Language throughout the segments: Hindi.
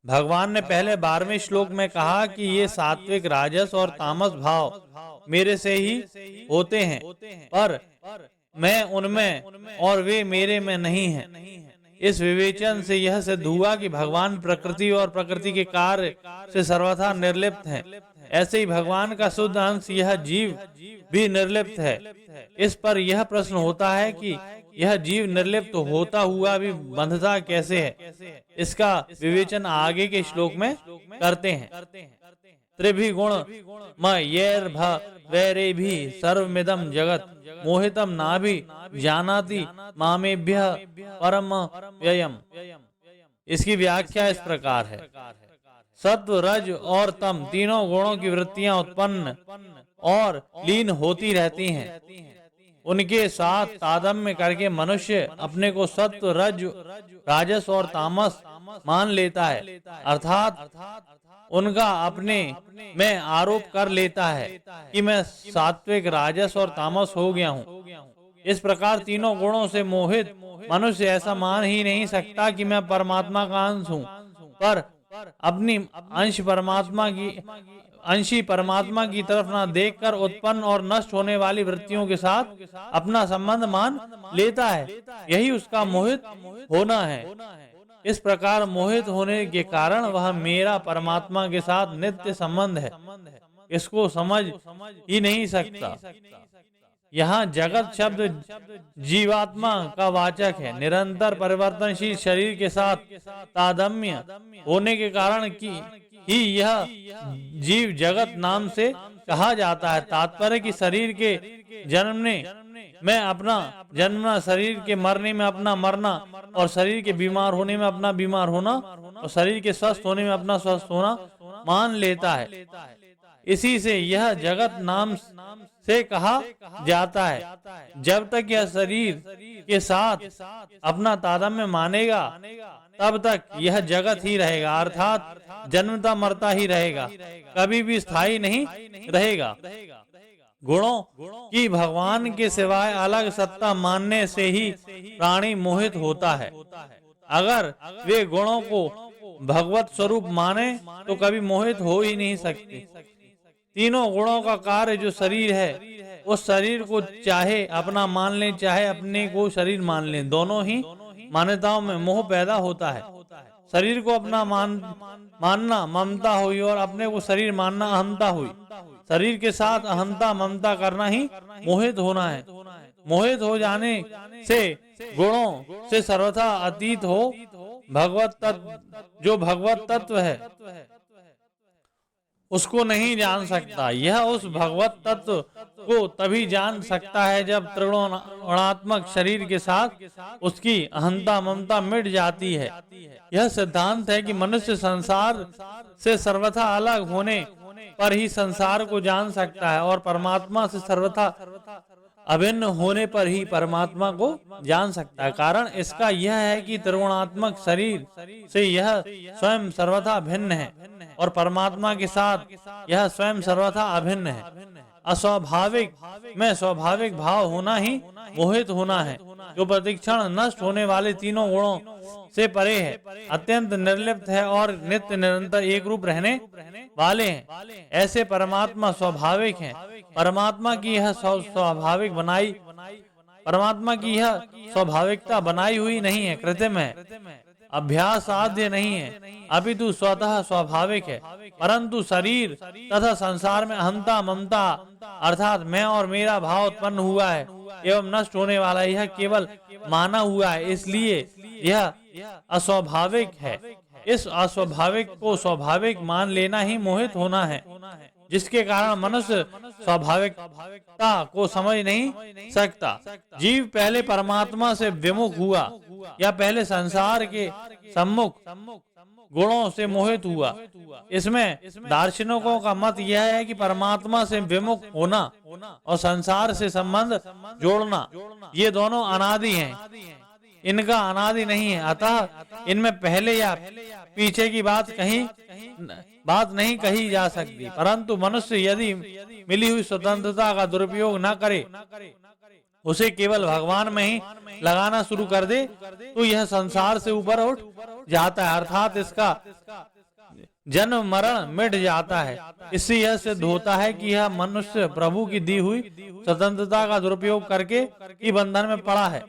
भगवान ने पहले 12वें श्लोक में कहा कि ये सात्विक, राजस और तामस भाव मेरे से ही होते हैं, पर मैं उनमें और वे मेरे में नहीं हैं। इस विवेचन से यह सिद्ध हुआ कि भगवान प्रकृति और प्रकृति के कार्य से सर्वथा निर्लिप्त हैं। ऐसे ही भगवान का शुद्ध अंश यह जीव भी निर्लिप्त है। इस पर यह प्रश्न होता है कि यह जीव निर्लिप्त होता हुआ भी बंधता कैसे है। इसका विवेचन आगे के श्लोक में करते हैं। त्रिभिगुण वैरे भी सर्वमिदं जगत मोहितम नाभि जानाति मामेभ्य परम व्ययम। इसकी व्याख्या इस प्रकार है। सत्व, रज और तम तीनों गुणों की वृत्तियां उत्पन्न और लीन होती रहती हैं। उनके साथ तादात्म्य करके मनुष्य अपने को सत्व, रज, राजस और तामस मान लेता है, अर्थात उनका अपने में आरोप कर लेता है कि मैं सात्विक, राजस और तामस हो गया हूँ। इस प्रकार तीनों गुणों से मोहित मनुष्य ऐसा मान ही नहीं सकता कि मैं परमात्मा का अंश हूँ, पर अपनी अंशी परमात्मा की तरफ न देखकर उत्पन्न और नष्ट होने वाली वृत्तियों के साथ अपना संबंध मान लेता है। यही उसका मोहित होना है। इस प्रकार मोहित होने के कारण वह मेरा परमात्मा के साथ नित्य संबंध है, इसको समझ ही नहीं सकता। यहाँ जगत शब्द जीवात्मा का वाचक है। निरंतर परिवर्तनशील शरीर के साथ तादात्म्य होने के कारण ही यह जीव जगत नाम से कहा जाता है। तात्पर्य कि शरीर के जन्मने में अपना जन्मना, शरीर के मरने में अपना मरना, और शरीर के बीमार होने में अपना बीमार होना, और शरीर के स्वस्थ होने में अपना स्वस्थ होना मान लेता है। इसी से यह जगत नाम से कहा जाता है। जब तक यह शरीर के साथ अपना तादात्म्य मानेगा तब तक यह जगत ही रहेगा, अर्थात जन्मता मरता ही रहेगा, कभी भी स्थायी नहीं रहेगा। गुणों की भगवान के सिवाय अलग सत्ता मानने से ही प्राणी मोहित होता है। अगर वे गुणों को भगवत स्वरूप माने तो कभी मोहित हो ही नहीं सकते। तीनों गुणों का कार्य जो शरीर है, उस शरीर को चाहे अपना मान लें चाहे अपने को शरीर मान लें, दोनों ही मान्यताओं में मोह पैदा होता है। शरीर को अपना मानना ममता हुई और अपने को शरीर मानना अहमता हुई। शरीर के साथ अहमता ममता करना ही मोहित होना है। मोहित हो जाने से गुणों से सर्वथा अतीत हो भगवत तत्व, जो भगवत तत्व है, उसको नहीं जान सकता। यह उस भगवत तत्व को तभी जान सकता है जब त्रिगुणात्मक शरीर के साथ उसकी अहंता ममता मिट जाती है। यह सिद्धांत है कि मनुष्य संसार से सर्वथा अलग होने पर ही संसार को जान सकता है, और परमात्मा से सर्वथा अभिन्न होने पर ही परमात्मा को जान सकता है। कारण इसका यह है कि त्रिगुणात्मक शरीर से यह स्वयं सर्वथा भिन्न है और परमात्मा के साथ यह स्वयं सर्वथा अभिन्न है। अस्वाभाविक में स्वाभाविक भाव होना ही मोहित होना है, जो प्रतिक्षण नष्ट होने वाले तीनों गुणों से परे है, अत्यंत निर्लिप्त है और नित्य निरंतर एक रूप रहने वाले हैं। ऐसे परमात्मा स्वाभाविक हैं। परमात्मा की यह स्वाभाविकता बनाई हुई नहीं है, कृत्रिम है, अभ्यास साध्य नहीं है, अपितु स्वतः स्वाभाविक है। परंतु शरीर तथा संसार में अहंता ममता अर्थात मैं और मेरा भाव उत्पन्न हुआ है एवं नष्ट होने वाला, यह केवल माना हुआ है, इसलिए यह अस्वाभाविक है। इस अस्वाभाविक को स्वाभाविक मान लेना ही मोहित होना है, जिसके कारण मनुष्य स्वाभाविकता को समझ नहीं सकता। जीव पहले परमात्मा से विमुख हुआ या पहले संसार के सम्मुख गुणों से मोहित हुआ। इसमें दार्शनिकों का मत यह है कि परमात्मा से विमुख होना और संसार से संबंध जोड़ना, ये दोनों अनादि हैं, इनका अनादि नहीं है। अतः इनमें पहले या पीछे की बात नहीं कही जा सकती। परंतु मनुष्य यदि मिली हुई स्वतंत्रता का दुरुपयोग न करे, उसे केवल भगवान में ही लगाना शुरू कर दे, तो यह संसार से ऊपर उठ जाता है, अर्थात इसका जन्म मरण मिट जाता है। इससे यह सिद्ध होता है कि यह मनुष्य प्रभु की दी हुई स्वतंत्रता का दुरुपयोग करके ही बंधन में पड़ा है।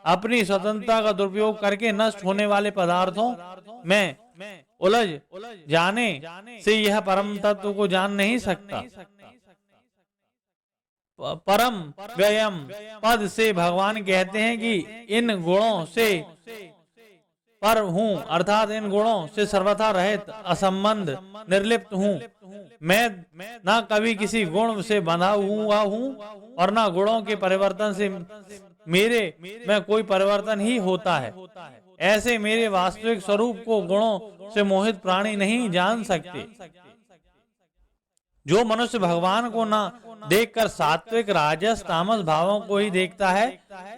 अपनी स्वतंत्रता का दुरुपयोग करके नष्ट होने वाले पदार्थों में उलझ जाने से यह परम तत्व को जान नहीं सकता। परम व्ययम पद से भगवान कहते हैं कि इन गुणों से पर हूँ, अर्थात इन गुणों से सर्वथा रहित, असंबंध, निर्लिप्त हूँ। मैं ना कभी किसी गुण से बंधा हुआ हूँ और ना गुणों के परिवर्तन से मेरे में कोई परिवर्तन ही होता है। ऐसे मेरे वास्तविक स्वरूप को गुणों से मोहित प्राणी नहीं जान सकते। जो मनुष्य भगवान को ना देखकर सात्विक राजस तामस भावों को ही देखता है,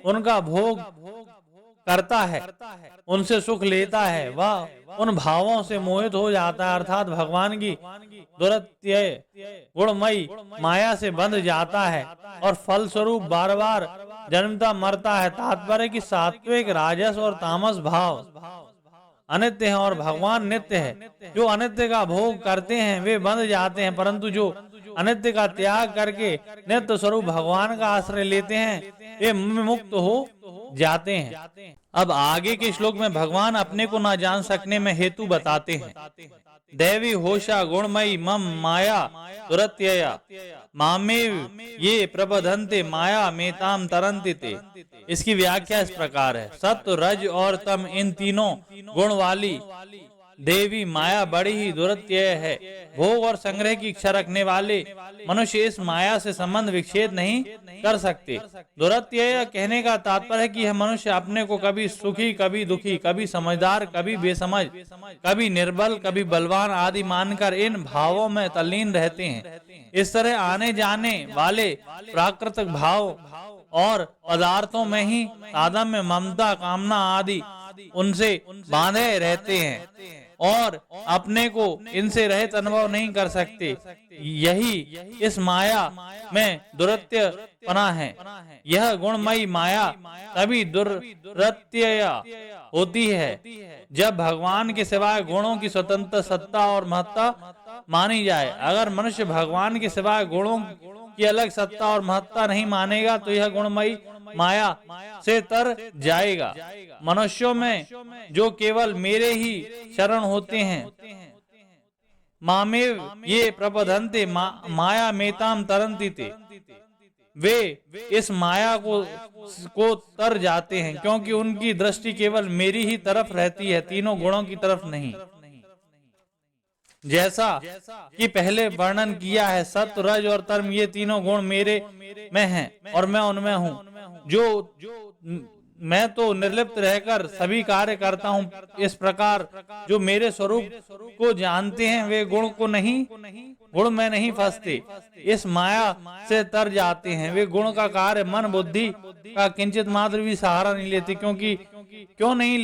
उनका भोग करता है, उनसे सुख लेता है, वह उन भावों से मोहित हो जाता है, अर्थात भगवान की दुरत्यय गुणमयी माया से बंध जाता है और फलस्वरूप बार बार जन्मता मरता है। तात्पर्य कि सात्विक राजस और तामस भाव अनित्य है और भगवान नित्य है। जो अनित्य का भोग करते हैं वे बंध जाते हैं, परंतु जो अनित्य का त्याग करके नित्य स्वरूप भगवान का आश्रय लेते हैं वे मुक्त हो जाते हैं। अब आगे के श्लोक में भगवान अपने को ना जान सकने में हेतु बताते हैं। दैवी होशा गुणमयी मम माया दुरत्यया मामेव ये प्रबधन्ते माया मेताम तरन्ति ते। इसकी व्याख्या इस प्रकार है। सत्व रज और तम इन तीनों गुण वाली देवी माया बड़ी ही दुरत्यय है। भोग और संग्रह की इच्छा रखने वाले मनुष्य इस माया से संबंध विच्छेद नहीं कर सकते। दुरत्यय कहने का तात्पर्य है कि यह मनुष्य अपने को कभी सुखी, कभी दुखी, कभी समझदार, कभी बेसमझ, कभी निर्बल, कभी बलवान आदि मानकर इन भावों में तल्लीन रहते हैं। इस तरह आने जाने वाले प्राकृतिक भाव और पदार्थों में ही तादात्म्य, ममता, कामना आदि उनसे बांधे रहते हैं और अपने को इनसे रहित अनुभव नहीं कर सकते। यही इस माया में दुरत्यपना है। यह गुणमयी माया तभी दुरत्यया होती है जब भगवान के सिवाय गुणों की स्वतंत्र सत्ता और महत्ता मानी जाए। अगर मनुष्य भगवान के सिवाय गुणों की अलग सत्ता और महत्ता नहीं मानेगा तो यह गुणमयी माया से तर जाएगा। मनुष्यों में जो केवल मेरे ही शरण होते हैं, मामेव ये प्रबधन्ते माया मेताम तरन्ति ते, वे इस माया को तर जाते हैं क्योंकि उनकी दृष्टि केवल मेरी ही तरफ रहती है, तीनों गुणों की तरफ नहीं। जैसा कि पहले वर्णन किया है, सत्व रज और तम ये तीनों गुण मेरे में हैं और मैं उनमें हूँ। जो मैं तो निर्लिप्त रहकर सभी कार्य करता हूँ। इस प्रकार जो मेरे स्वरूप को जानते हैं वे गुण में नहीं फंसते, इस माया से तर जाते हैं। वे गुण का कार्य मन बुद्धि का किंचित मात्र भी सहारा नहीं लेते। क्यों नहीं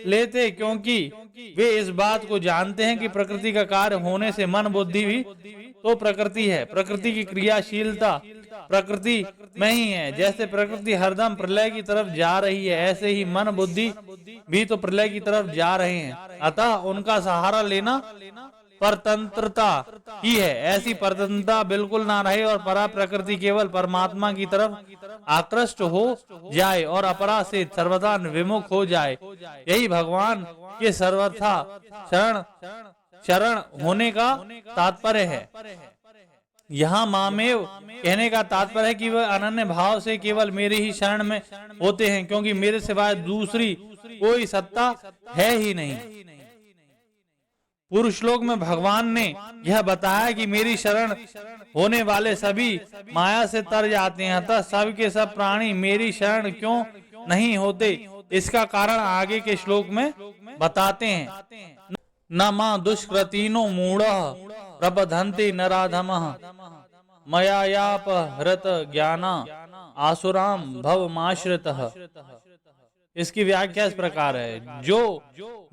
लेते? क्योंकि वे इस बात को जानते हैं कि प्रकृति का कार्य होने से मन बुद्धि भी तो प्रकृति है। प्रकृति की क्रियाशीलता प्रकृति में ही है। जैसे प्रकृति हरदम प्रलय की तरफ जा रही है, ऐसे ही मन बुद्धि भी तो प्रलय की तरफ जा रहे हैं। अतः उनका सहारा लेना परतंत्रता ही है। ऐसी परतंत्रता बिल्कुल ना रहे और परा प्रकृति केवल परमात्मा की तरफ आकृष्ट हो जाए और अपरा से सर्वथा विमुख हो जाए, यही भगवान के सर्वथा शरण होने का तात्पर्य है। यहाँ मामेव कहने का तात्पर्य है कि वह अनन्य भाव से केवल मेरे ही शरण में होते हैं, क्योंकि मेरे सिवाय दूसरी कोई सत्ता है ही नहीं। पूर्व श्लोक में भगवान ने यह बताया कि मेरी शरण होने वाले सभी माया से तर जाते हैं, अतः सब के सब प्राणी मेरी शरण क्यों नहीं होते, इसका कारण आगे के श्लोक में बताते हैं। न मां दुष्कृतिनो मूढ़ प्रबधन्ते नराधमः मयायापहृत ज्ञाना आसुराम भवमाश्रितः। इसकी व्याख्या इस प्रकार है। जो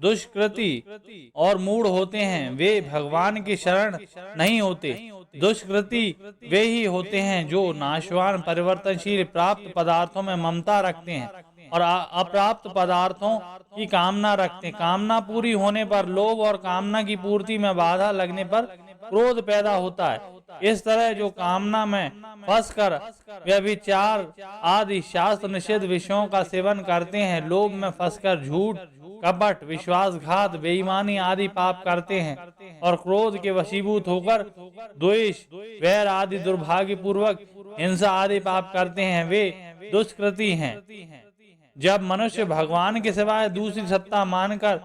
दुष्कृति और मूढ़ होते हैं वे भगवान की शरण नहीं होते। दुष्कृति वे ही होते हैं जो नाशवान परिवर्तनशील प्राप्त पदार्थों में ममता रखते हैं और अप्राप्त पदार्थों की कामना रखते हैं। कामना पूरी होने पर लोभ और कामना की पूर्ति में बाधा लगने पर क्रोध पैदा होता है। इस तरह जो कामना में फंसकर व्यभिचार आदि शास्त्र निषिद्ध विषयों का सेवन करते हैं, लोभ में फंसकर झूठ, कपट, विश्वासघात, बेईमानी आदि पाप करते हैं और क्रोध के वशीभूत होकर द्वेष, वैर आदि दुर्भाग्यपूर्वक हिंसा आदि पाप करते हैं, वे दुष्कृति हैं। जब मनुष्य भगवान के सिवाय दूसरी सत्ता मानकर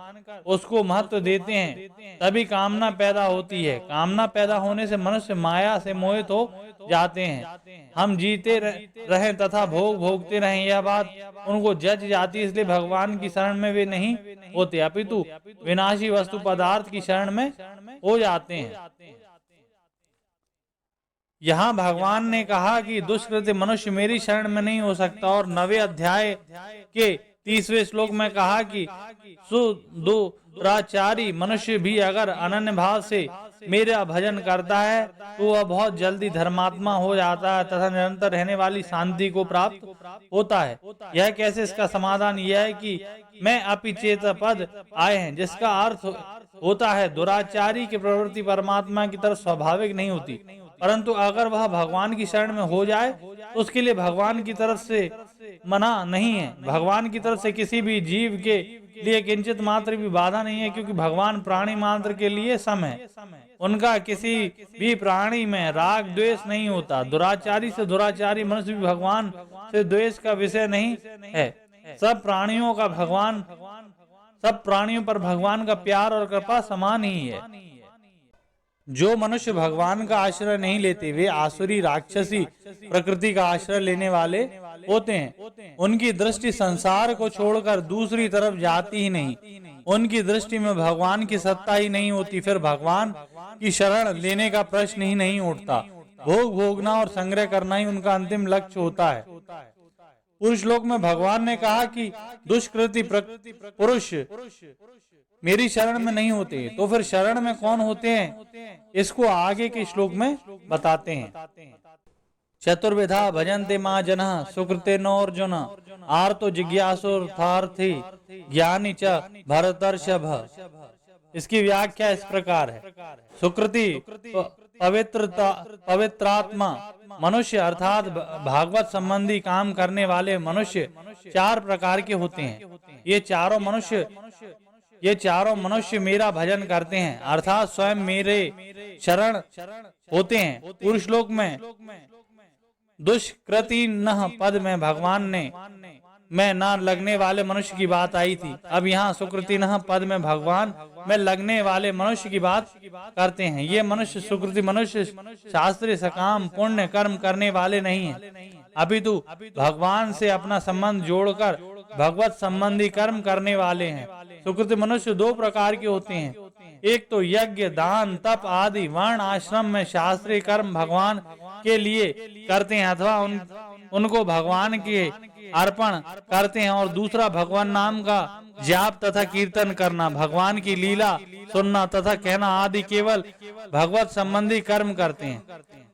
उसको महत्व देते हैं, तभी कामना पैदा होती है। कामना पैदा होने से मनुष्य माया से मोहित हो जाते हैं। हम जीते रहें तथा भोग भोगते रहें, यह बात उनको जच जाती है। इसलिए भगवान की शरण में वे नहीं होते, अपितु विनाशी वस्तु पदार्थ की शरण में हो जाते हैं। यहाँ भगवान ने कहा कि दुष्कृत्य मनुष्य मेरी शरण में नहीं हो सकता, और 9वें अध्याय के 30वें श्लोक में कहा कि सुदुराचारी मनुष्य भी अगर अनन्य भाव से मेरा भजन करता है तो वह बहुत जल्दी धर्मात्मा हो जाता है तथा निरंतर रहने वाली शांति को प्राप्त होता है। यह कैसे? इसका समाधान यह है कि मैं अपिचेत पद आए हैं, जिसका अर्थ होता है दुराचारी की प्रवृत्ति परमात्मा की तरफ स्वाभाविक नहीं होती, परंतु अगर वह भगवान की शरण में हो जाए तो उसके लिए भगवान की तरफ से मना नहीं है। भगवान की तरफ से किसी भी जीव के लिए किंचित मात्र भी बाधा नहीं है, क्योंकि भगवान प्राणी मात्र के लिए सम है। उनका किसी भी प्राणी में राग द्वेष नहीं होता। दुराचारी से दुराचारी मनुष्य भी भगवान से द्वेष का विषय नहीं है। सब प्राणियों पर भगवान का प्यार और कृपा समान ही है। जो मनुष्य भगवान का आश्रय नहीं लेते, वे आसुरी, राक्षसी प्रकृति का आश्रय लेने वाले होते हैं। उनकी दृष्टि संसार को छोड़कर दूसरी तरफ जाती ही नहीं। उनकी दृष्टि में भगवान की सत्ता ही नहीं होती। फिर भगवान की शरण लेने का प्रश्न ही नहीं उठता। भोग भोगना और संग्रह करना ही उनका अंतिम लक्ष्य होता है। पुरुष लोक में भगवान ने कहा कि दुष्कृति पुरुष मेरी शरण में नहीं होते, तो फिर शरण में कौन होते हैं? इसको आगे के श्लोक में बताते हैं। चतुर्विधा भजन्ते मां जनः सुकृते नोर्जुन आर्तो जिज्ञासुर्थार्थी ज्ञानी च भरतर्षभ। इसकी व्याख्या इस प्रकार है। सुकृति पवित्रात्मा मनुष्य अर्थात भागवत संबंधी काम करने वाले मनुष्य 4 प्रकार के होते हैं। ये चारों मनुष्य मेरा भजन करते हैं, अर्थात स्वयं मेरे शरण होते हैं। पुरुष लोक में दुष्कृति न पद में भगवान ने में न लगने वाले मनुष्य की बात आई थी। अब यहाँ सुकृति न पद में भगवान में लगने वाले मनुष्य की बात करते हैं। ये मनुष्य सुकृति मनुष्य शास्त्रीय सकाम पुण्य कर्म करने वाले नहीं हैं, अपितु भगवान से अपना संबंध जोड़कर भगवत संबंधी कर्म करने वाले हैं। सुकृति मनुष्य 2 प्रकार के होते हैं। एक तो यज्ञ, दान, तप आदि वर्ण आश्रम में शास्त्रीय कर्म भगवान के लिए करते हैं अथवा उनको भगवान के अर्पण करते हैं, और दूसरा भगवान नाम का जाप तथा कीर्तन करना, भगवान की लीला सुनना तथा कहना आदि केवल भगवत संबंधी कर्म करते हैं।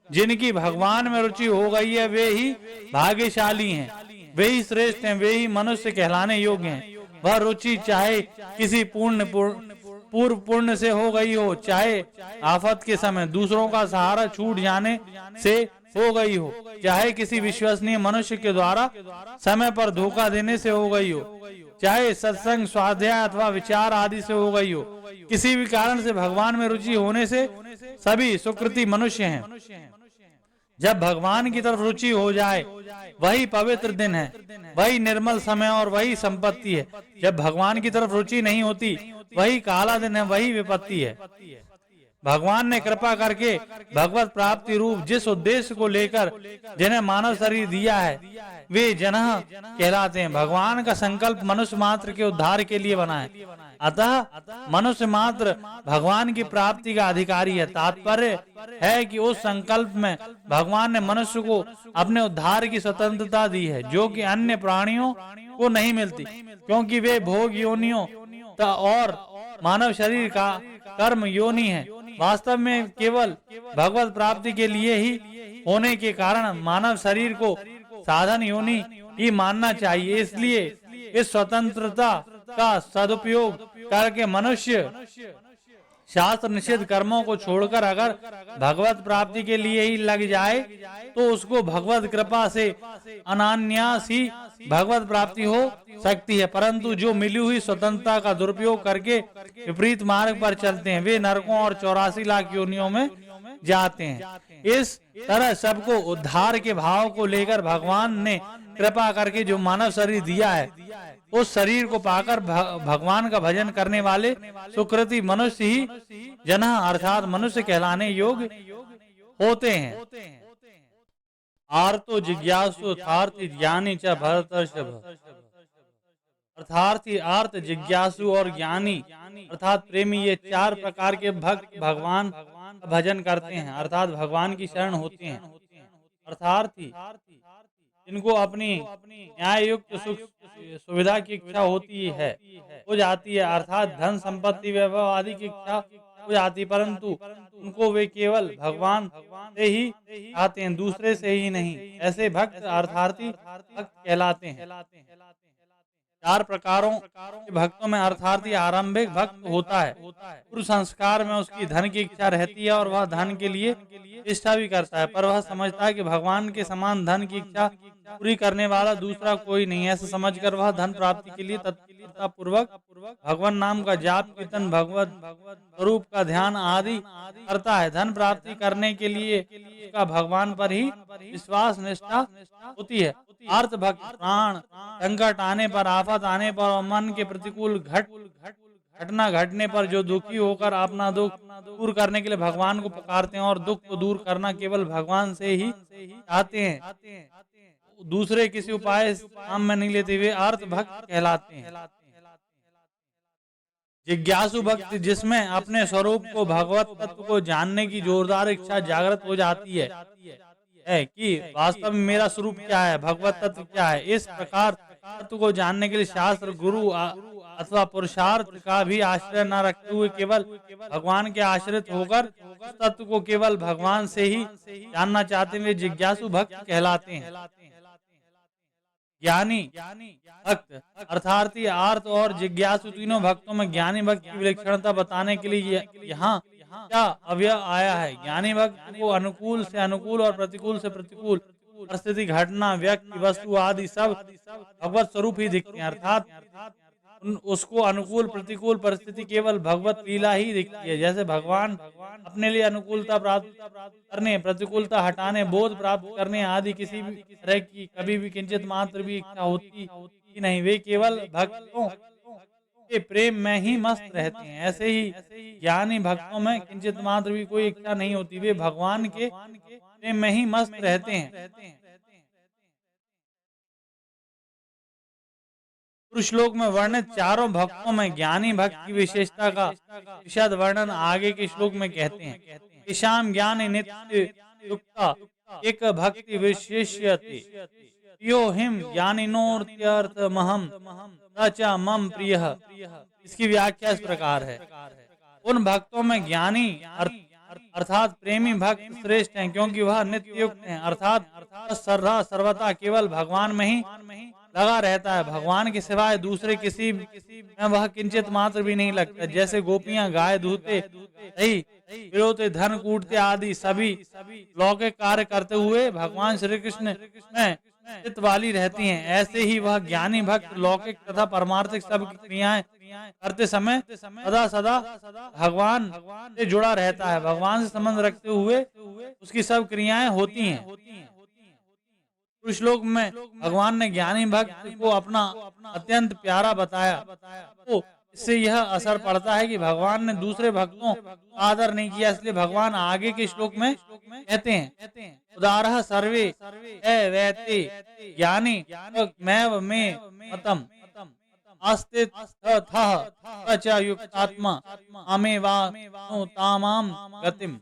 जिनकी भगवान में रुचि हो गई है वे ही भाग्यशाली हैं, वे ही श्रेष्ठ हैं, वे ही मनुष्य कहलाने योग्य हैं। वह रुचि चाहे किसी पूर्व पुण्य से हो गई हो, चाहे आफत के समय दूसरों का सहारा छूट जाने से हो गई हो, चाहे किसी विश्वसनीय मनुष्य के द्वारा समय पर धोखा देने से हो गई हो, चाहे सत्संग, स्वाध्याय अथवा विचार आदि से हो गई हो। किसी भी कारण से भगवान में रुचि होने से सभी सुकृति मनुष्य हैं। जब भगवान की तरफ रुचि हो जाए वही पवित्र दिन है, वही निर्मल समय और वही संपत्ति है। जब भगवान की तरफ रुचि नहीं होती वही काला दिन है, वही विपत्ति है। भगवान ने कृपा करके भगवत प्राप्ति रूप जिस उद्देश्य को लेकर जिन्हें मानव शरीर दिया है वे जनः कहलाते हैं। भगवान का संकल्प मनुष्य मात्र के उद्धार के लिए बना है, अतः मनुष्य मात्र भगवान की प्राप्ति का अधिकारी है। तात्पर्य है कि उस संकल्प में भगवान ने मनुष्य को अपने उद्धार की स्वतंत्रता दी है, जो कि अन्य प्राणियों को नहीं मिलती, क्योंकि वे भोग योनियों और मानव शरीर का कर्म योनि है। वास्तव में केवल भगवत प्राप्ति के लिए ही होने के कारण मानव शरीर को साधन योनि ही मानना चाहिए। इसलिए इस स्वतंत्रता का सदुपयोग करके मनुष्य शास्त्र निषिद्ध कर्मों को छोड़कर अगर भगवत प्राप्ति के लिए ही लग जाए तो उसको भगवत कृपा से अनान्यास ही भगवत प्राप्ति हो सकती है। परंतु जो मिली हुई स्वतंत्रता का दुरुपयोग करके विपरीत मार्ग पर चलते हैं वे नरकों और 84 लाख योनियों में जाते हैं। इस तरह सबको उद्धार के भाव को लेकर भगवान ने कृपा करके जो मानव शरीर दिया है उस शरीर को पाकर भगवान का भजन करने वाले सुकृति मनुष्य ही जन अर्थात मनुष्य कहलाने योग्य होते हैं। आर्तो जिज्ञासु अर्थार्थी ज्ञानी च भरतर्षभ। अर्थार्थी, आर्त, जिज्ञासु और ज्ञानी अर्थात प्रेमी ये 4 प्रकार के भक्त भगवान का भजन करते हैं अर्थात भगवान की शरण होते हैं। अर्थार्थी जिनको अपनी न्याय युक्त सुख सुविधा की इच्छा होती है हो जाती है अर्थात धन संपत्ति वैभव आदि की इच्छा हो जाती, परंतु उनको वे केवल भगवान से ही चाहते हैं, दूसरे से ही नहीं। ऐसे भक्त अर्थार्थी भक्त कहलाते हैं। 4 प्रकारों के भक्तों में अर्थार्थी आरंभिक भक्त होता है। पूर्व संस्कार में उसकी धन की इच्छा रहती है और वह धन के लिए इच्छा भी करता है, पर वह समझता है कि भगवान के समान धन की इच्छा पूरी करने वाला दूसरा कोई नहीं। ऐसा समझकर वह धन प्राप्ति के लिए तत्परता पूर्वक भगवान नाम का जाप, कीर्तन, भगवत स्वरूप का ध्यान आदि करता है। धन प्राप्ति करने के लिए उसका भगवान पर ही विश्वास निष्ठा होती है। अर्थ भक्त प्राण संकट आने पर, आफत आने पर और मन के प्रतिकूल घटना घटने पर जो दुखी होकर अपना दुख दूर करने के लिए भगवान को पुकारते हैं और दुख को दूर करना केवल भगवान से ही चाहते हैं, दूसरे किसी उपाय काम में नहीं लेते, वे अर्थ भक्त कहलाते हैं। जिज्ञासु भक्त जिसमें अपने स्वरूप को भगवत तत्व को जानने की जोरदार इच्छा जागृत हो जाती है कि वास्तव में मेरा स्वरूप क्या है, भगवत तत्व क्या है। इस प्रकार तत्व को जानने के लिए शास्त्र, गुरु अथवा पुरुषार्थ का भी आश्रय न रखते हुए केवल भगवान के आश्रित होकर उस तत्व को केवल भगवान से ही जानना चाहते हैं, वे जिज्ञासु भक्त कहलाते हैं। ज्ञानी भक्त अर्थार्थी, आर्त और जिज्ञासु तीनों भक्तों में ज्ञानी भक्त की विलक्षणता बताने के लिए यहाँ क्या अव्यय आया है। ज्ञानी भक्त को अनुकूल से अनुकूल और प्रतिकूल से प्रतिकूल परिस्थिति, घटना, व्यक्ति, वस्तु आदि सब भगवत स्वरूप ही दिखते हैं अर्थात उसको अनुकूल प्रतिकूल परिस्थिति केवल भगवत लीला ही दिखती है। जैसे भगवान अपने लिए अनुकूलता प्राप्त करने, प्रतिकूलता हटाने, बोध प्राप्त करने आदि किसी भी तरह की कभी भी किंचित मात्र भी इच्छा होती ही नहीं, वे केवल भक्तों के प्रेम में ही मस्त रहते हैं। ऐसे ही ज्ञानी भक्तों में किंचित मात्र भी कोई इच्छा नहीं होती, वे भगवान के प्रेम में ही मस्त रहते हैं। श्लोक में वर्णित 4 भक्तों में ज्ञानी भक्त की विशेषता का विशद वर्णन आगे के श्लोक में कहते हैं। ईशाम ज्ञान नित्य युक्ता एक भक्ति विशेष्यते यो हिम ज्ञानिनोर्त्यर्थ महम च मम प्रिय। इसकी व्याख्या इस प्रकार है। उन भक्तों में ज्ञानी अर्थात प्रेमी भक्त श्रेष्ठ हैं, क्योंकि वह नित्य युक्त हैं अर्थात सर्वथा केवल भगवान में ही लगा रहता है। भगवान के सिवाय दूसरे किसी में वह किंचित मात्र भी नहीं लगता। जैसे गोपियां गाय धोते, दही धन कूटते आदि सभी लौकिक कार्य करते हुए भगवान श्री कृष्ण में चित्त वाली रहती हैं, ऐसे ही वह ज्ञानी भक्त लौकिक तथा परमार्थिक सब क्रियाएं करते समय सदा भगवान से जुड़ा रहता है। भगवान से संबंध रखते हुए उसकी सब क्रियाएं होती हैं। श्लोक में भगवान ने ज्ञानी भक्त को अपना अत्यंत प्यारा बताया, तो इससे यह असर पड़ता है कि भगवान ने दूसरे भक्तों का आदर नहीं किया। इसलिए भगवान आगे के श्लोक में कहते हैं, उदारः सर्वे वैते ज्ञानी मैव मे मतम अस्तित्वतः च युक्तात्मा अमेवा तामाम गतिम।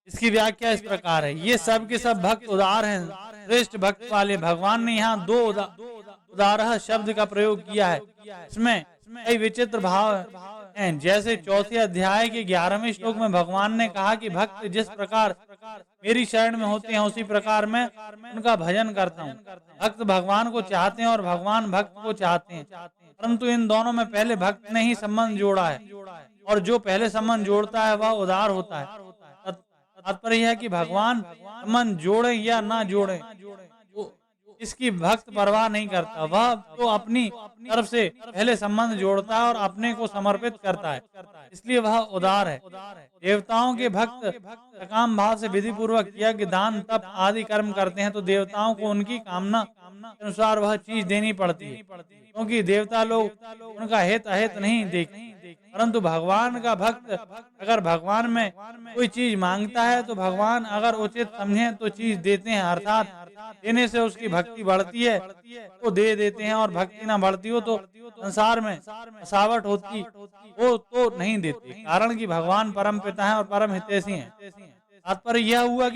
इसकी व्याख्या इस प्रकार है। ये सब के सब भक्त उदार हैं, श्रेष्ठ भक्त वाले। भगवान ने यहाँ 2 उदारः शब्द का प्रयोग किया है। इसमें कई विचित्र भाव हैं। जैसे 4 अध्याय के 11वें श्लोक में भगवान ने कहा कि भक्त जिस प्रकार मेरी शरण में होते हैं उसी प्रकार मैं उनका भजन करता हूँ। भक्त भगवान को चाहते हैं और भगवान भक्त को चाहते हैं, परंतु इन दोनों में पहले भक्त ने ही संबंध जोड़ा है, और जो पहले संबंध जोड़ता है वह उदार होता है। तात्पर्य यह है कि भगवान संबंध जोड़े या ना जोड़े, इसकी भक्त परवाह नहीं करता। वह तो अपनी तरफ से पहले संबंध जोड़ता है और अपने को समर्पित करता है, इसलिए वह उदार है। देवताओं के भक्त सकाम भाव से विधि पूर्वक यज्ञ दान तप आदि कर्म करते हैं तो देवताओं को उनकी कामना के अनुसार वह चीज देनी पड़ती है, क्योंकि देवता लोग उनका हित अहित नहीं देखते। परंतु भगवान का भक्त अगर भगवान में कोई चीज मांगता है तो भगवान अगर उचित समझे तो चीज देते हैं, अर्थात देने से उसकी भक्ति बढ़ती है तो दे देते हैं, और भक्ति ना बढ़ती हो तो संसार में फसावट होती वो तो नहीं देते, कारण कि भगवान परम पिता है और परम हितैषी हैं। तात्पर्य यह हुआ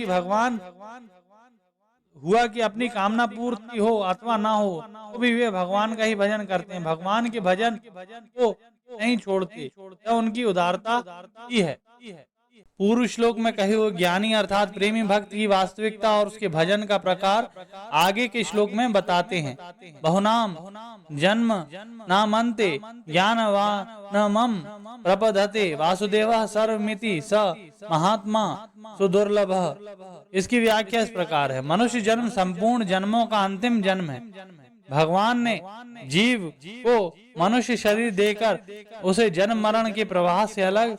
कि अपनी कामना पूर्ति हो अथवा ना हो तो भी वे भगवान का ही भजन करते हैं, भगवान के भजन को नहीं छोड़ते। यह उनकी उदारता ही है। पूर्व श्लोक में कहे हुए ज्ञानी अर्थात प्रेमी भक्त की वास्तविकता और उसके भजन का प्रकार आगे के श्लोक में बताते हैं। बहुनाम जन्म नामन्ते ज्ञानवानमं प्रपदते वासुदेवः सर्वमिति स महात्मा सुदुर्लभः। इसकी व्याख्या इस प्रकार है। मनुष्य जन्म संपूर्ण जन्मों का अंतिम जन्म है। भगवान ने जीव को मनुष्य शरीर देकर उसे जन्म मरण के प्रवाह से अलग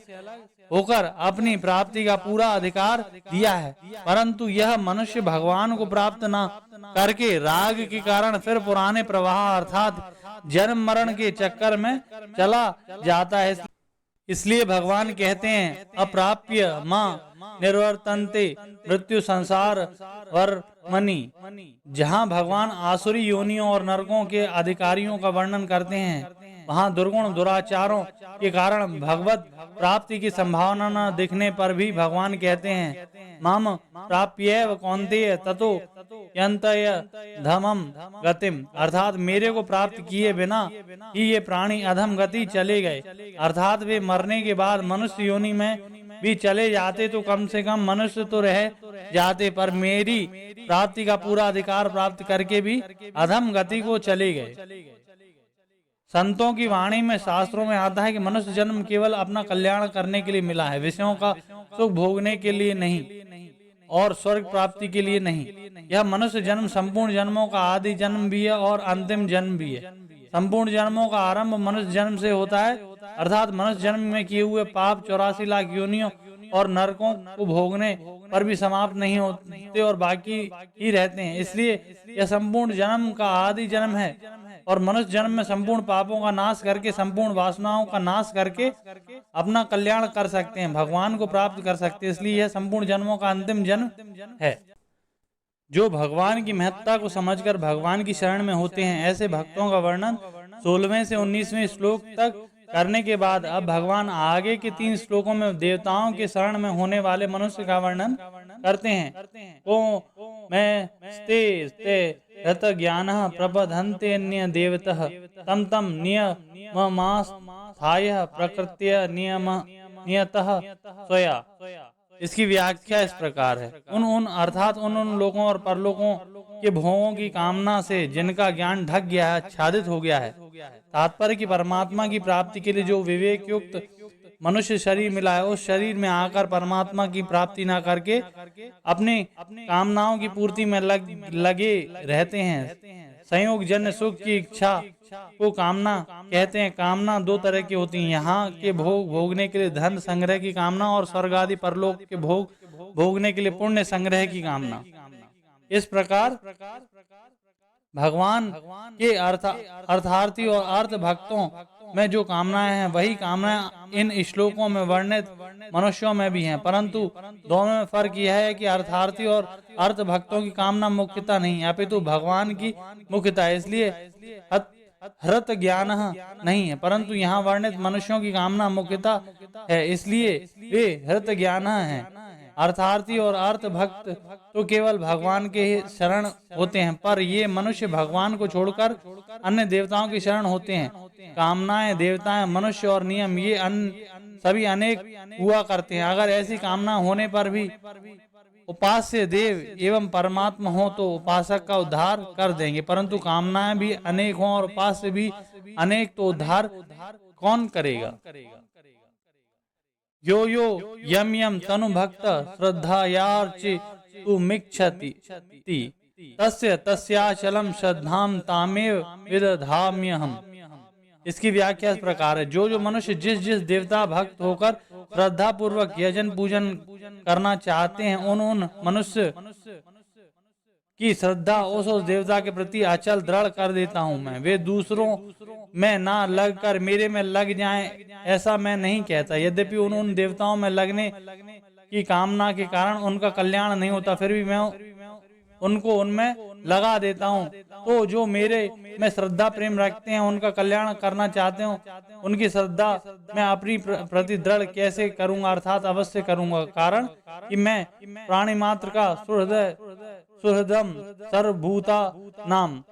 होकर अपनी प्राप्ति का पूरा अधिकार दिया है, परंतु यह मनुष्य भगवान को प्राप्त न करके राग के कारण फिर पुराने प्रवाह अर्थात जन्म मरण के चक्कर में चला जाता है। इसलिए भगवान कहते हैं अप्राप्य मां निर्वर्तन्ते मृत्यु संसार वर्मणि। जहाँ भगवान आसुरी योनियों और नरकों के अधिकारियों का वर्णन करते हैं, वहाँ दुर्गुण दुराचारों के कारण भगवत प्राप्ति की संभावना न दिखने पर भी भगवान कहते हैं मम प्राप्यैव कौन्तेय ततो यन्तय धमम गतिम, अर्थात मेरे को प्राप्त किए बिना ही ये प्राणी अधम गति चले गए, अर्थात वे मरने के बाद मनुष्य योनि में भी चले जाते तो कम से कम मनुष्य तो रह जाते, पर मेरी प्राप्ति का पूरा अधिकार प्राप्त करके भी अधम गति को चले गए। संतों की वाणी में शास्त्रों में आता है कि मनुष्य जन्म केवल अपना कल्याण करने के लिए मिला है, विषयों का सुख भोगने के लिए नहीं और स्वर्ग प्राप्ति के लिए नहीं। यह मनुष्य जन्म संपूर्ण जन्मों का आदि जन्म भी है और अंतिम जन्म भी है। संपूर्ण जन्मों का आरंभ मनुष्य जन्म से होता है, अर्थात मनुष्य जन्म में किए हुए पाप 84 लाख योनियों और नरकों को भोगने पर भी समाप्त नहीं होते और बाकी ही रहते हैं। इसलिए यह संपूर्ण जन्म का आदि जन्म है और मनुष्य जन्म में संपूर्ण पापों का नाश करके संपूर्ण वासनाओं का नाश करके अपना कल्याण कर सकते हैं, भगवान को प्राप्त कर सकते हैं। इसलिए यह संपूर्ण जन्मों का अंतिम जन्म है। जो भगवान की महत्ता को समझकर भगवान की शरण में होते हैं, ऐसे भक्तों का वर्णन 16वें से 19वें श्लोक तक करने के बाद अब भगवान आगे के 3 श्लोकों में देवताओं के शरण में होने वाले मनुष्य का वर्णन करते हैं। को मैं स्ते रत ज्ञान प्रबधन्ते अन्य देवतः तम तम नियममास्थाय प्रकृत्य नियम नियतः स्वया। इसकी व्याख्या इस प्रकार है। उन अर्थात उन लोगों और परलोकों के भोगों की कामना से जिनका ज्ञान ढक गया है, आच्छादित हो गया है। तात्पर्य की परमात्मा की प्राप्ति के लिए जो विवेक युक्त मनुष्य शरीर मिला है, उस शरीर में आकर परमात्मा की प्राप्ति ना करके अपने कामनाओं की पूर्ति में लगे रहते हैं। संयोग जन्य सुख की इच्छा को कामना कहते हैं। कामना 2 तरह की होती है, यहाँ के भोग भोगने के लिए धन संग्रह की कामना और स्वर्ग आदि परलोक के भोग भोगने के लिए पुण्य संग्रह की कामना। इस प्रकार भगवान के अर्थार्थी और अर्थ भक्तों में जो कामनाएं हैं, वही कामनाएं इन श्लोकों में वर्णित मनुष्यों में भी हैं, परंतु दोनों में फर्क यह है कि अर्थार्थी और अर्थ भक्तों की कामना मुख्यता नहीं है, अपितु भगवान की मुख्यता है। इसलिए हृत ज्ञान नहीं है, परंतु यहाँ वर्णित मनुष्यों की कामना मुख्यता है, इसलिए वे हृत ज्ञान है। अर्थार्थी और अर्थ भक्त तो केवल भगवान के ही शरण होते हैं, पर ये मनुष्य भगवान को छोड़कर अन्य देवताओं की शरण होते हैं। कामनाएं, देवताएं, मनुष्य और नियम ये सभी अनेक हुआ करते हैं। अगर ऐसी कामना होने पर भी उपास्य देव एवं परमात्मा हो तो उपासक का उद्धार कर देंगे, परंतु कामनाएं भी अनेक हों और उपास्य भी अनेक तो उद्धार कौन करेगा। यो यो यम यम तनु भक्त श्रद्धायार्चि तु मिच्छति तस्य तस्याचलम श्रद्धाम तामेव विदधाम्यहम्। इसकी व्याख्या इस प्रकार है, जो जो मनुष्य जिस जिस देवता भक्त होकर श्रद्धा पूर्वक यजन पूजन करना चाहते हैं, उन मनुष्य की श्रद्धा उस देवता के प्रति अचल दृढ़ कर देता हूं मैं। वे दूसरों में ना लग कर मेरे में लग जाएं, ऐसा मैं नहीं कहता। यद्यपि उन देवताओं में लगने की कामना के कारण उनका कल्याण नहीं होता, फिर भी मैं उनको उनमें लगा देता हूँ। तो जो मेरे में श्रद्धा प्रेम रखते हैं, उनका कल्याण करना चाहते हो, उनकी श्रद्धा मैं अपनी प्रति दृढ़ कैसे करूंगा, अर्थात अवश्य करूंगा। कारण कि मैं प्राणी मात्र का सुहृदम सर्वभूता नाम।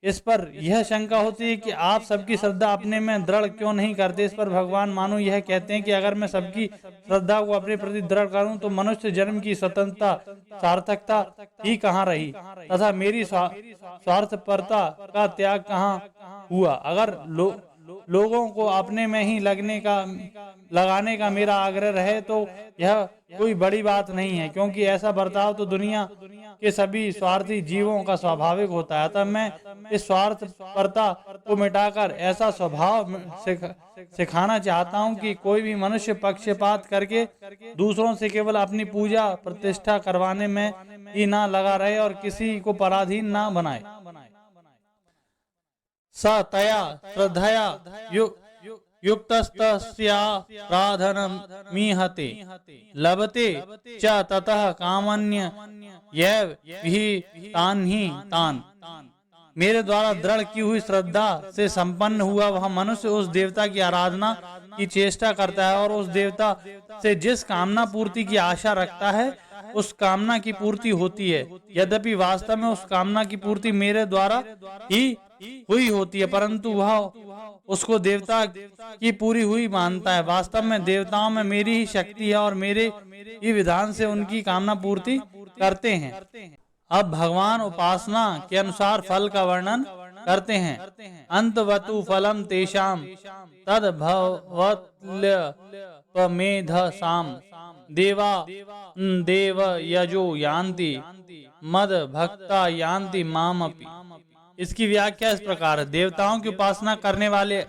इस पर यह शंका होती है कि आप सबकी श्रद्धा अपने में दृढ़ क्यों नहीं करते। इस पर भगवान मानो यह कहते हैं कि अगर मैं सबकी श्रद्धा को अपने प्रति दृढ़ करूं तो मनुष्य जन्म की स्वतंत्रता सार्थकता ही कहाँ रही तथा मेरी स्वार्थपरता का त्याग कहाँ हुआ। अगर लोगों को अपने में ही लगाने का मेरा आग्रह रहे तो यह कोई बड़ी बात नहीं है, क्योंकि ऐसा बर्ताव तो दुनिया के सभी स्वार्थी जीवों का स्वाभाविक होता है। अतः मैं इस स्वार्थपरता को मिटाकर ऐसा स्वभाव सिखाना चाहता हूं कि कोई भी मनुष्य पक्षपात करके दूसरों से केवल अपनी पूजा प्रतिष्ठा करवाने में ही ना लगा रहे और किसी को पराधीन ना बनाए। सतया श्रद्धया युक्तस्तस्या प्रार्थनमीहते लभते च ततः कामन्य यैव हि तान। मेरे द्वारा दृढ़ की हुई श्रद्धा से संपन्न हुआ वह मनुष्य उस देवता की आराधना की चेष्टा करता है और उस देवता से जिस कामना पूर्ति की आशा रखता है उस कामना की पूर्ति होती है। यद्यपि वास्तव में उस कामना की पूर्ति मेरे द्वारा ही हुई होती है, परंतु वह उसको देवता की पूरी हुई मानता है। वास्तव में देवताओं में मेरी ही शक्ति है और मेरे ही विधान से उनकी कामना पूर्ति करते हैं। अब भगवान उपासना के अनुसार फल का वर्णन करते हैं। अंतवतु फलम तेषाम तद भवत्यमेधसाम देवा देव यजो यान्ति मद भक्ता यान्ति मामपि। इसकी व्याख्या इस प्रकार है, देवताओं की उपासना करने वाले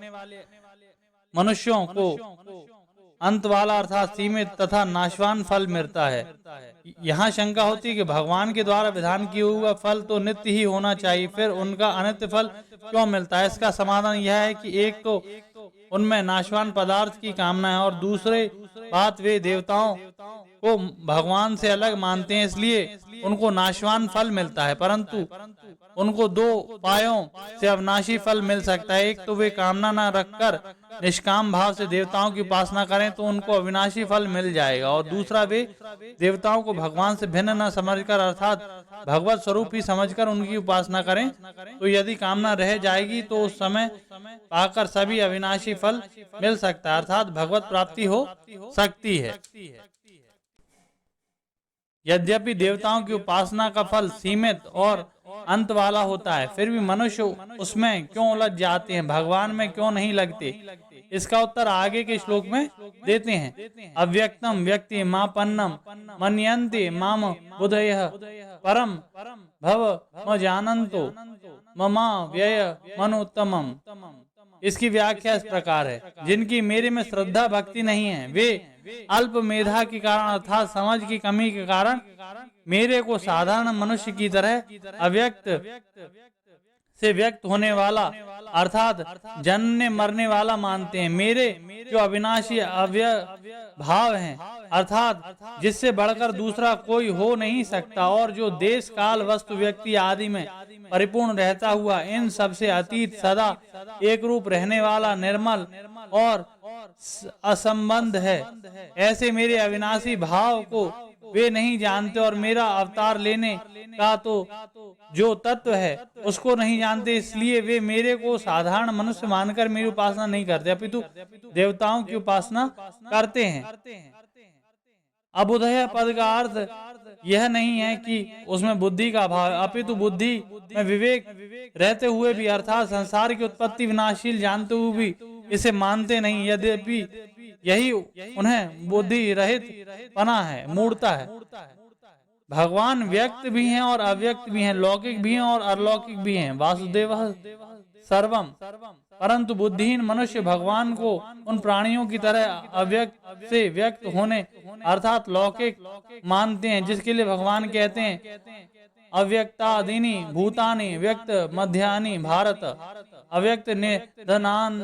मनुष्यों को अंत वाला अर्थात सीमित तथा नाशवान फल मिलता है। यहाँ शंका होती है कि भगवान के द्वारा विधान किया हुआ फल तो नित्य ही होना चाहिए, फिर उनका अनित्य फल क्यों मिलता है। इसका समाधान यह है कि एक तो उनमें नाशवान पदार्थ की कामना है और दूसरे बात वे देवताओं को भगवान से अलग मानते हैं, इसलिए उनको नाशवान फल मिलता है, परंतु उनको दो उपायों से अविनाशी फल मिल सकता है। एक तो वे कामना न रखकर निष्काम भाव से देवताओं की उपासना करें तो उनको अविनाशी फल मिल जाएगा, और दूसरा वे देवताओं को भगवान से भिन्न न समझकर अर्थात भगवत स्वरूप ही समझकर उनकी उपासना करें तो यदि कामना रह जाएगी तो उस समय पाकर सभी अविनाशी फल मिल सकता है, अर्थात भगवत प्राप्ति हो सकती है। यद्यपि देवताओं की उपासना का फल सीमित और अंत वाला होता है, फिर भी मनुष्य उसमें क्यों उलझ जाते हैं, भगवान में क्यों नहीं लगते। इसका उत्तर आगे के श्लोक में देते हैं। अव्यक्तम व्यक्ति मापन्नम मन्यन्ते माम बुधयः परम भव म जानन्तो ममा व्यय मनोत्तमम। इसकी व्याख्या इस प्रकार है, जिनकी मेरे में श्रद्धा भक्ति नहीं है वे अल्प मेधा के कारण अर्थात समझ की कमी के कारण मेरे को साधारण मनुष्य की तरह अव्यक्त से व्यक्त होने वाला अर्थात जन्मने मरने वाला मानते हैं। मेरे जो अविनाशी भाव हैं अर्थात जिससे बढ़कर दूसरा कोई हो नहीं सकता और जो देश काल वस्तु व्यक्ति आदि में परिपूर्ण रहता हुआ इन सबसे अतीत सदा एक रूप रहने वाला निर्मल और असंबंध है, ऐसे मेरे अविनाशी भाव को वे नहीं जानते और मेरा अवतार लेने का तो जो तत्व है उसको नहीं जानते, इसलिए वे मेरे को साधारण मनुष्य मानकर मेरी उपासना नहीं करते अपितु देवताओं की उपासना करते हैं। अबुधय पद का अर्थ यह नहीं है कि उसमें बुद्धि का अभाव है, अपितु बुद्धि में विवेक रहते हुए भी, अर्थात संसार की उत्पत्ति विनाशील जानते हुए भी इसे मानते नहीं, यद्यपि यही उन्हें बुद्धि रहित पना है, मूर्ता है। भगवान व्यक्त भी हैं और अव्यक्त भी हैं, लौकिक भी हैं और अलौकिक भी हैं। वासुदेवः सर्वम, परंतु बुद्धिहीन मनुष्य भगवान को उन प्राणियों की तरह अव्यक्त से व्यक्त होने अर्थात लौकिक मानते हैं, जिसके लिए भगवान कहते हैं अव्यक्तादीनि भूतानि व्यक्त मध्यानि भारत, अव्यक्त निधनान्येव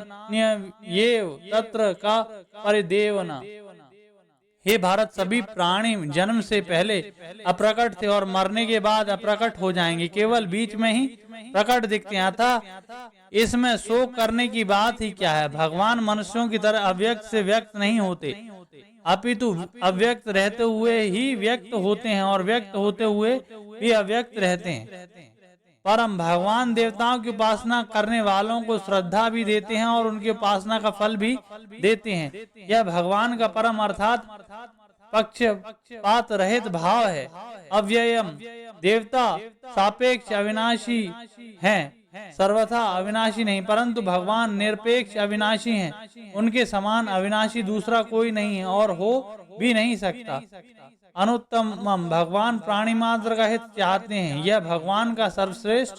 तत्र का परिदेवना। हे भारत, सभी प्राणी जन्म से पहले अप्रकट थे और मरने के बाद अप्रकट हो जाएंगे, केवल बीच में ही प्रकट दिखते हैं। अतः इसमें शोक करने की बात ही क्या है। भगवान मनुष्यों की तरह अव्यक्त से व्यक्त नहीं होते, अपितु अव्यक्त रहते हुए ही व्यक्त होते हैं और व्यक्त होते हुए भी अव्यक्त रहते हैं। परम भगवान देवताओं की उपासना करने वालों को श्रद्धा भी देते हैं और उनकी उपासना का फल भी देते हैं। यह भगवान का परम अर्थात पक्षपात रहित भाव है। अव्ययम देवता सापेक्ष अविनाशी हैं, सर्वथा अविनाशी नहीं, परंतु भगवान निरपेक्ष अविनाशी हैं। उनके समान अविनाशी दूसरा कोई नहीं है और हो भी नहीं सकता। अनुत्तम भगवान प्राणी मात्र का हित चाहते हैं, यह भगवान का सर्वश्रेष्ठ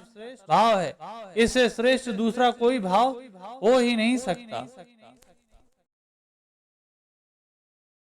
भाव है। इससे श्रेष्ठ दूसरा कोई भाव हो ही नहीं सकता।